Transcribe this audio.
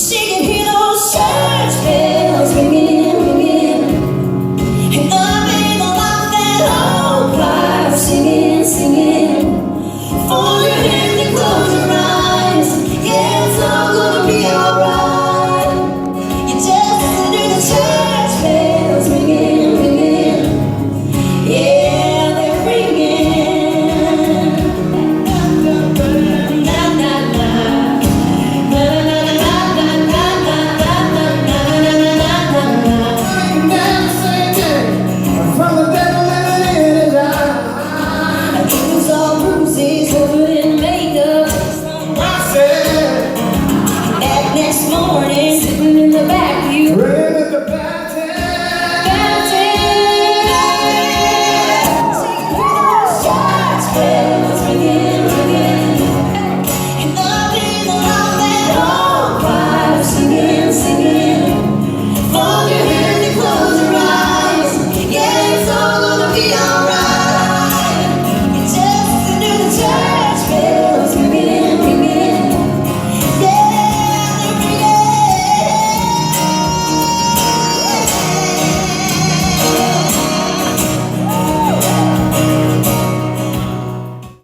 She can hear those church bells ringing, ringing, and the people of that old choir singing, singing. For your hand to close your eyes, yeah, it's all gonna be alright. You just listen to the church bells ringing, ringing, yeah, they're ringing. Na na na. Next morning